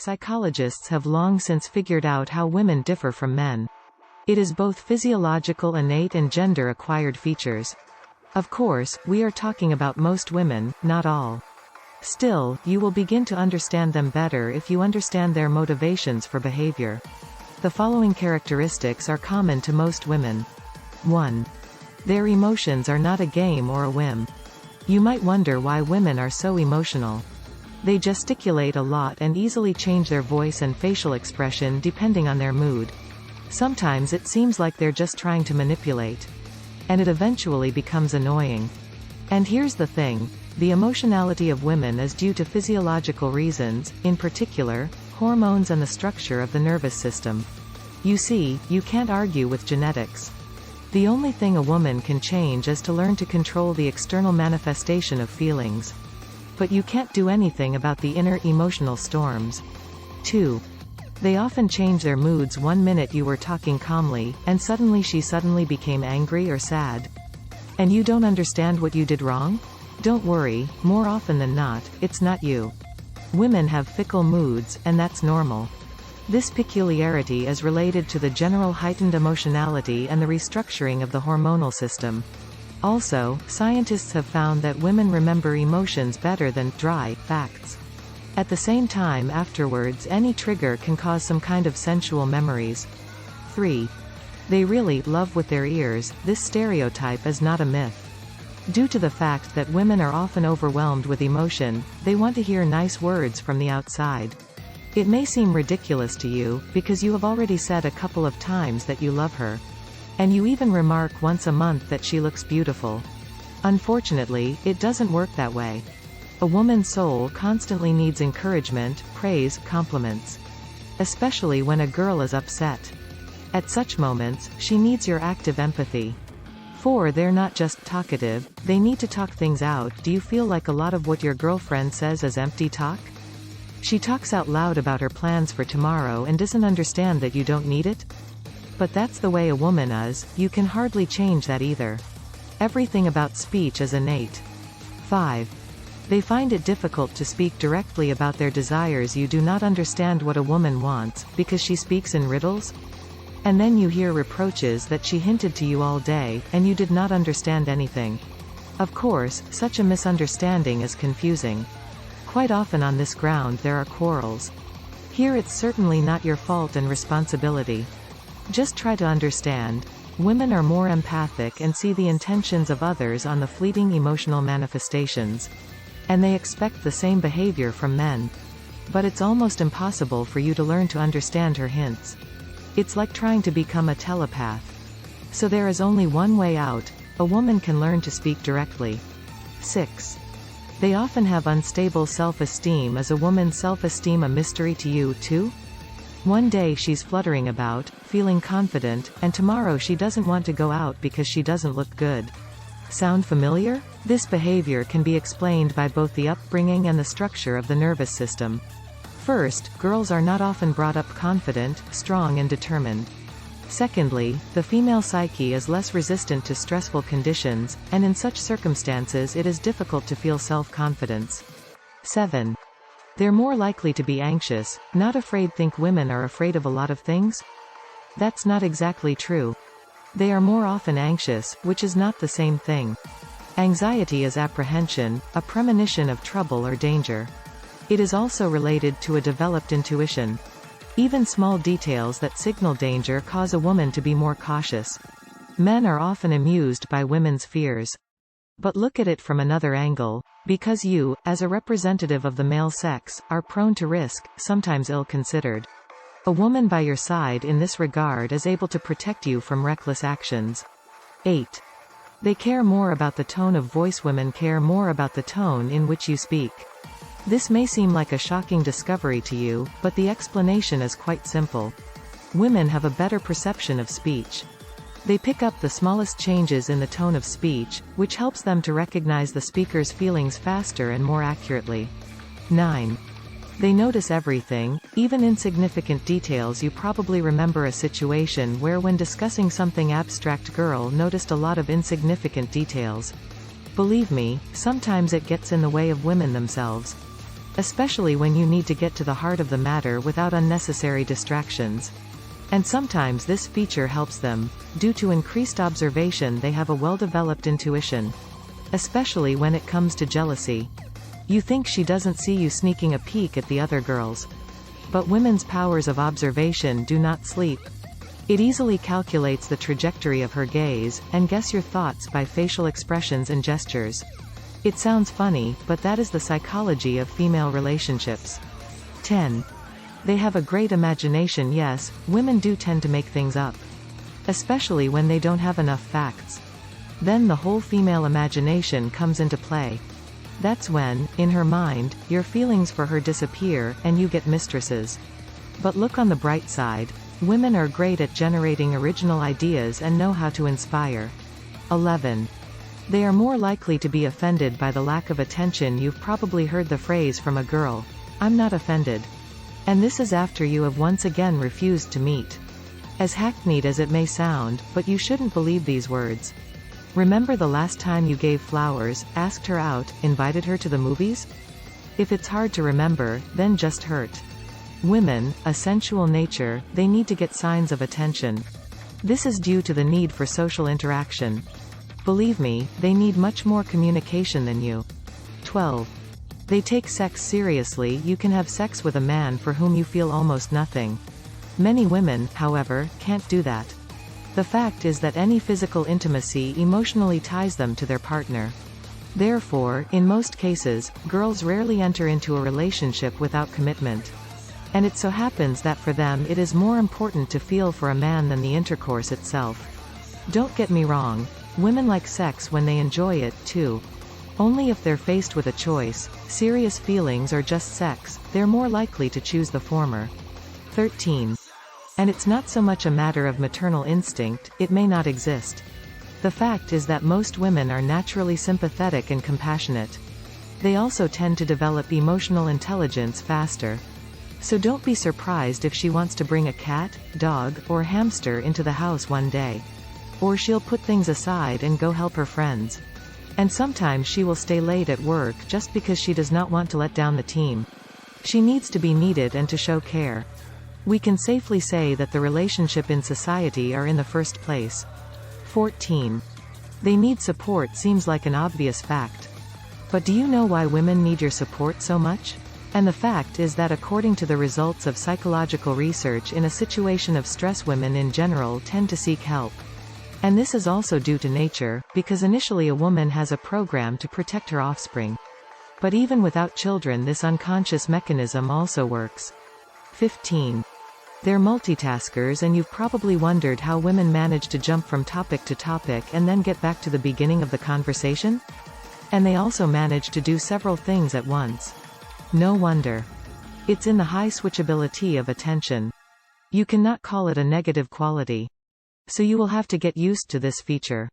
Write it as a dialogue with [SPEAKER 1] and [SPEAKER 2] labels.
[SPEAKER 1] psychologists have long since figured out how women differ from men. It is both physiological innate and gender-acquired features. Of course, we are talking about most women, not all. Still, you will begin to understand them better if you understand their motivations for behavior. The following characteristics are common to most women. 1. Their emotions are not a game or a whim. You might wonder why women are so emotional. They gesticulate a lot and easily change their voice and facial expression depending on their mood. Sometimes it seems like they're just trying to manipulate. And it eventually becomes annoying. And here's the thing. The emotionality of women is due to physiological reasons, in particular, hormones and the structure of the nervous system. You see, you can't argue with genetics. The only thing a woman can change is to learn to control the external manifestation of feelings. But you can't do anything about the inner emotional storms. 2. They often change their moods. One minute you were talking calmly, and suddenly she became angry or sad. And you don't understand what you did wrong? Don't worry, more often than not, it's not you. Women have fickle moods, and that's normal. This peculiarity is related to the general heightened emotionality and the restructuring of the hormonal system. Also, scientists have found that women remember emotions better than dry facts. At the same time, afterwards, any trigger can cause some kind of sensual memories. 3. They really love with their ears. This stereotype is not a myth. Due to the fact that women are often overwhelmed with emotion, they want to hear nice words from the outside. It may seem ridiculous to you, because you have already said a couple of times that you love her. And you even remark once a month that she looks beautiful. Unfortunately, it doesn't work that way. A woman's soul constantly needs encouragement, praise, compliments. Especially when a girl is upset. At such moments, she needs your active empathy. 4. They're not just talkative, they need to talk things out. Do you feel like a lot of what your girlfriend says is empty talk? She talks out loud about her plans for tomorrow and doesn't understand that you don't need it? But that's the way a woman is. You can hardly change that either. Everything about speech is innate. 5. They find it difficult to speak directly about their desires. You do not understand what a woman wants, because she speaks in riddles? And then you hear reproaches that she hinted to you all day, and you did not understand anything. Of course, such a misunderstanding is confusing. Quite often on this ground there are quarrels. Here it's certainly not your fault and responsibility. Just try to understand. Women are more empathic and see the intentions of others on the fleeting emotional manifestations. And they expect the same behavior from men. But it's almost impossible for you to learn to understand her hints. It's like trying to become a telepath. So there is only one way out. A woman can learn to speak directly. 6. They often have unstable self-esteem. Is a woman's self-esteem a mystery to you, too? One day she's fluttering about, feeling confident, and tomorrow she doesn't want to go out because she doesn't look good. Sound familiar? This behavior can be explained by both the upbringing and the structure of the nervous system. First, girls are not often brought up confident, strong and determined. Secondly, the female psyche is less resistant to stressful conditions, and in such circumstances it is difficult to feel self-confidence. 7. They're more likely to be anxious, not afraid. Think women are afraid of a lot of things? That's not exactly true. They are more often anxious, which is not the same thing. Anxiety is apprehension, a premonition of trouble or danger. It is also related to a developed intuition. Even small details that signal danger cause a woman to be more cautious. Men are often amused by women's fears. But look at it from another angle. Because you, as a representative of the male sex, are prone to risk, sometimes ill-considered. A woman by your side in this regard is able to protect you from reckless actions. 8. They care more about the tone of voice. Women care more about the tone in which you speak. This may seem like a shocking discovery to you, but the explanation is quite simple. Women have a better perception of speech. They pick up the smallest changes in the tone of speech, which helps them to recognize the speaker's feelings faster and more accurately. 9. They notice everything, even insignificant details. You probably remember a situation where when discussing something abstract, girl noticed a lot of insignificant details. Believe me, sometimes it gets in the way of women themselves. especially when you need to get to the heart of the matter without unnecessary distractions. And sometimes this feature helps them. Due to increased observation, they have a well-developed intuition. Especially when it comes to jealousy. You think she doesn't see you sneaking a peek at the other girls. But women's powers of observation do not sleep. It easily calculates the trajectory of her gaze, and guess your thoughts by facial expressions and gestures. It sounds funny, but that is the psychology of female relationships. 10. They have a great imagination. Yes, women do tend to make things up. Especially when they don't have enough facts. Then the whole female imagination comes into play. That's when, in her mind, your feelings for her disappear, and you get mistresses. But look on the bright side. Women are great at generating original ideas and know how to inspire. 11. They are more likely to be offended by the lack of attention. You've probably heard the phrase from a girl, "I'm not offended." And this is after you have once again refused to meet. As hackneyed as it may sound, but you shouldn't believe these words. Remember the last time you gave flowers, asked her out, invited her to the movies? If it's hard to remember, then just hurt. Women, a sensual nature, they need to get signs of attention. This is due to the need for social interaction. Believe me, they need much more communication than you. 12. They take sex seriously. You can have sex with a man for whom you feel almost nothing. Many women, however, can't do that. The fact is that any physical intimacy emotionally ties them to their partner. Therefore, in most cases, girls rarely enter into a relationship without commitment. And it so happens that for them it is more important to feel for a man than the intercourse itself. Don't get me wrong. Women like sex when they enjoy it, too. Only if they're faced with a choice, serious feelings or just sex, they're more likely to choose the former. 13. And it's not so much a matter of maternal instinct, it may not exist. The fact is that most women are naturally sympathetic and compassionate. They also tend to develop emotional intelligence faster. So don't be surprised if she wants to bring a cat, dog, or hamster into the house one day. Or she'll put things aside and go help her friends. And sometimes she will stay late at work just because she does not want to let down the team. She needs to be needed and to show care. We can safely say that the relationship in society are in the first place. 14. They need support seems like an obvious fact. But do you know why women need your support so much? And the fact is that according to the results of psychological research, in a situation of stress, women in general tend to seek help. And this is also due to nature, because initially a woman has a program to protect her offspring. But even without children, this unconscious mechanism also works. 15. They're multitaskers, and you've probably wondered how women manage to jump from topic to topic and then get back to the beginning of the conversation? And they also manage to do several things at once. No wonder. It's in the high switchability of attention. You cannot call it a negative quality. So you will have to get used to this feature.